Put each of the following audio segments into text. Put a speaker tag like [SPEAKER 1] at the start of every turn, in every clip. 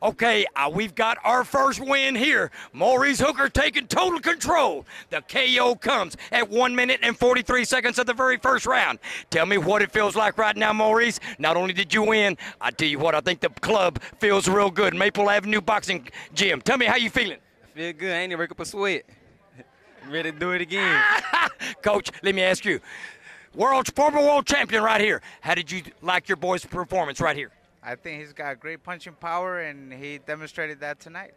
[SPEAKER 1] Okay, we've got our first win here. Maurice Hooker taking total control. The KO comes at 1 minute and 43 seconds of the very first round. Tell me what it feels like right now, Maurice. Not only did you win, I tell you what, I think the club feels real good. Maple Avenue Boxing Gym. Tell me how you feeling.
[SPEAKER 2] I feel good. I ain't never up a sweat. Ready to do it again.
[SPEAKER 1] Coach, let me ask you. Former world champion right here. How did you like your boy's performance right here?
[SPEAKER 3] I think he's got great punching power, and he demonstrated that tonight.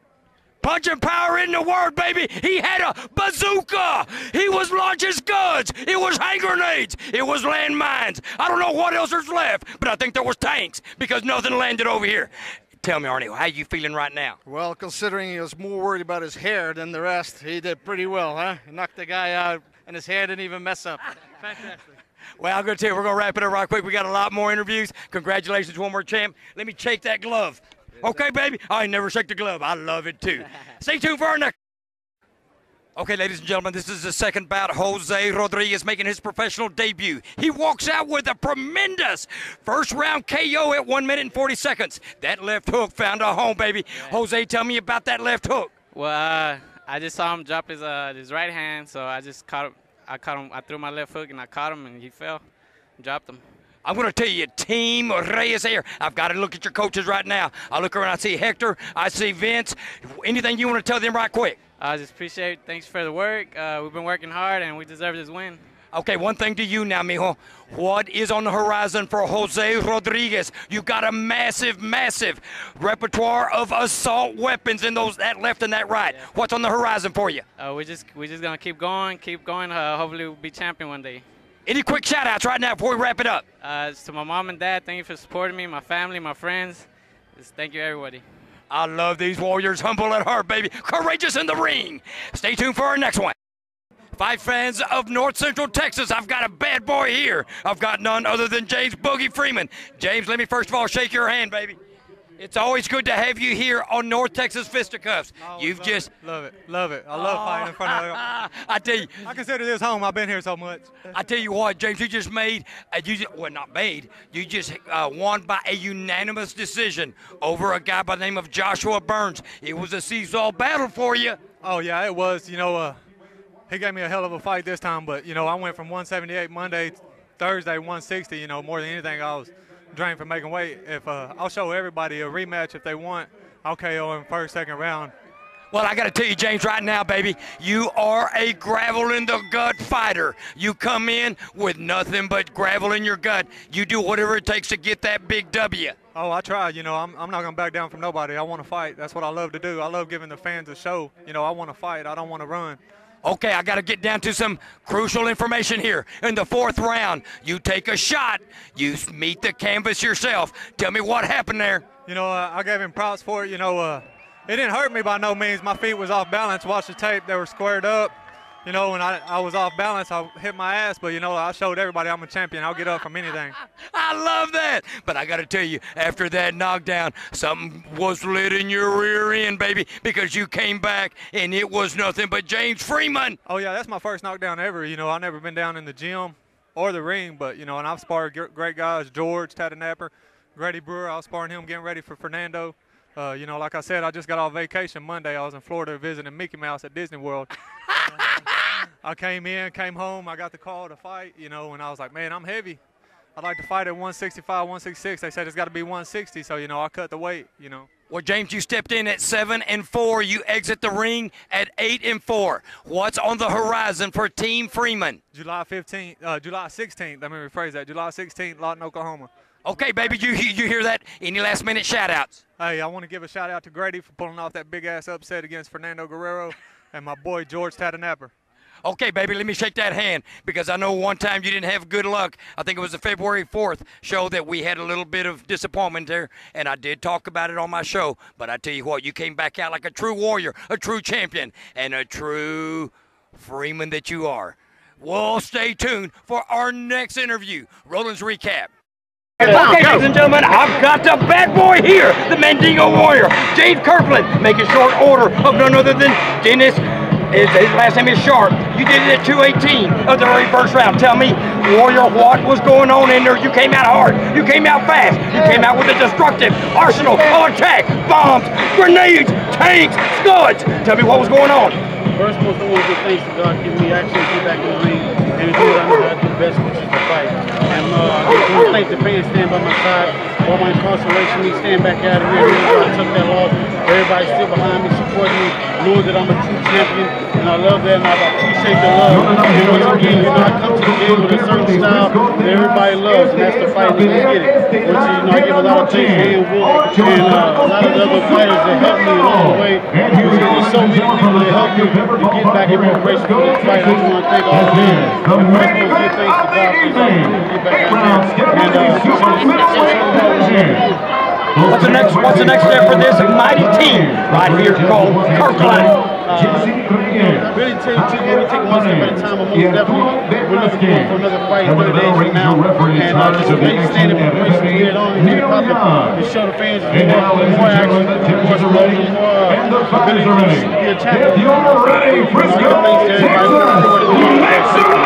[SPEAKER 1] Punching power in the word, baby. He had a bazooka. He was launching guns. It was hand grenades. It was landmines. I don't know what else there's left, but I think there was tanks because nothing landed over here. Tell me, Arnie, how you feeling right now?
[SPEAKER 4] Well, considering he was more worried about his hair than the rest, he did pretty well, huh? He knocked the guy out, and his hair didn't even mess up. Fantastic.
[SPEAKER 1] Well, I'm going to tell you, we're going to wrap it up right quick. We got a lot more interviews. Congratulations, one more champ. Let me shake that glove. Okay, baby? I never shake the glove. I love it, too. Stay tuned for our next. Okay, ladies and gentlemen, this is the second bout. Jose Rodriguez making his professional debut. He walks out with a tremendous first round KO at 1 minute and 40 seconds. That left hook found a home, baby. Yeah. Jose, tell me about that left hook.
[SPEAKER 2] Well, I just saw him drop his right hand, so I just caught him. I threw my left hook and I caught him and he fell, dropped him. I'm
[SPEAKER 1] going to tell you, Team Reyes here. I've got to look at your coaches right now. I look around, I see Hector, I see Vince. Anything you want to tell them right quick?
[SPEAKER 2] I just appreciate, thanks for the work. We've been working hard and we deserve this win.
[SPEAKER 1] Okay, one thing to you now, mijo. What is on the horizon for Jose Rodriguez? You got a massive, massive repertoire of assault weapons in that left and that right. Yeah. What's on the horizon for you? We're just gonna keep going. Hopefully we'll be champion one day. Any quick shout-outs right now before we wrap it up? To my mom and dad, thank you for supporting me, my family, my friends. Just thank you, everybody. I love these warriors, humble at heart, baby. Courageous in the ring. Stay tuned for our next one. Fight fans of North Central Texas, I've got a bad boy here. I've got none other than James Boogie Freeman. James, let me first of all shake your hand, baby. It's always good to have you here on North Texas Fisticuffs. You've just...
[SPEAKER 5] Love it. I love fighting in front of you.
[SPEAKER 1] I tell you...
[SPEAKER 5] I consider this home. I've been here so much.
[SPEAKER 1] I tell you what, James, you just made... You just won by a unanimous decision over a guy by the name of Joshua Burns. It was a seesaw battle for you.
[SPEAKER 5] Oh, yeah, it was. You know, he gave me a hell of a fight this time, but, you know, I went from 178 Monday, Thursday, 160. You know, more than anything, I was drained for making weight. If I'll show everybody a rematch if they want. I'll KO in first, second round.
[SPEAKER 1] Well, I got to tell you, James, right now, baby, you are a gravel in the gut fighter. You come in with nothing but gravel in your gut. You do whatever it takes to get that big W.
[SPEAKER 5] Oh, I try. You know, I'm not going to back down from nobody. I want to fight. That's what I love to do. I love giving the fans a show. You know, I want to fight. I don't want to run.
[SPEAKER 1] Okay, I got to get down to some crucial information here. In the fourth round, you take a shot. You meet the canvas yourself. Tell me what happened there.
[SPEAKER 5] You know, I gave him props for it. You know, it didn't hurt me by no means. My feet was off balance. Watch the tape. They were squared up. You know, when I was off balance, I hit my ass. But, you know, I showed everybody I'm a champion. I'll get up from anything.
[SPEAKER 1] I love that. But I got to tell you, after that knockdown, something was lit in your rear end, baby, because you came back, and it was nothing but James Freeman.
[SPEAKER 5] Oh, yeah, that's my first knockdown ever. You know, I've never been down in the gym or the ring. But, you know, and I've sparred great guys, George Tatanapper, Grady Brewer. I was sparring him, getting ready for Fernando. You know, like I said, I just got off vacation Monday. I was in Florida visiting Mickey Mouse at Disney World. I came home, I got the call to fight, you know, and I was like, man, I'm heavy. I'd like to fight at 165, 166. They said it's got to be 160, so, you know, I cut the weight, you know.
[SPEAKER 1] Well, James, you stepped in at 7-4. You exit the ring at 8-4. What's on the horizon for Team Freeman?
[SPEAKER 5] July 16th, let me rephrase that, July 16th, Lawton, Oklahoma.
[SPEAKER 1] Okay, baby, you hear that? Any last-minute shout-outs?
[SPEAKER 5] Hey, I want to give a shout-out to Grady for pulling off that big-ass upset against Fernando Guerrero and my boy George Tatanapper.
[SPEAKER 1] Okay, baby, let me shake that hand because I know one time you didn't have good luck. I think it was the February 4th show that we had a little bit of disappointment there, and I did talk about it on my show. But I tell you what, you came back out like a true warrior, a true champion, and a true Freeman that you are. Well, stay tuned for our next interview, Roland's Recap. Okay, ladies and gentlemen, I've got the bad boy here, the Mandingo Warrior, James Kirkland, making short order of none other than Dennis His last name is Sharp. You did it at 218 of the very first round. Tell me, Warrior, what was going on in there? You came out hard. You came out fast. You came out with a destructive arsenal of attack, bombs, grenades, tanks, scuds. Tell me what was going on.
[SPEAKER 6] First and most, I want to give thanks to God giving me action to get back in the ring and to do what I know I do best, which is to fight. And I just want to thank the fans stand by my side. All my incarceration, me stand back out of here. I took that loss. Everybody's still behind me, supporting me, knowing that I'm a true champion. And I love that, and I appreciate the love. And once again, you know, I come to the game with a certain style that everybody loves, and that's the fight that they get it. Which, you know, I give a lot of thanks to Ian Wood and a lot of the other fighters that helped me along the way. There's so many people that helped me to get back in preparation for this fight. I just want to thank all of them. And first of all, give thanks to God for this opportunity to get back out there.
[SPEAKER 1] What's the next step for this mighty team right here called Kirkland?
[SPEAKER 6] Really tell you the truth, we take one step at a time, but most definitely we're looking forward for another fight 30 days from now. And just really stand in preparation to get it on and get it popping and show the fans more action, more explosion, more ability to be a champion. Thanks to everybody.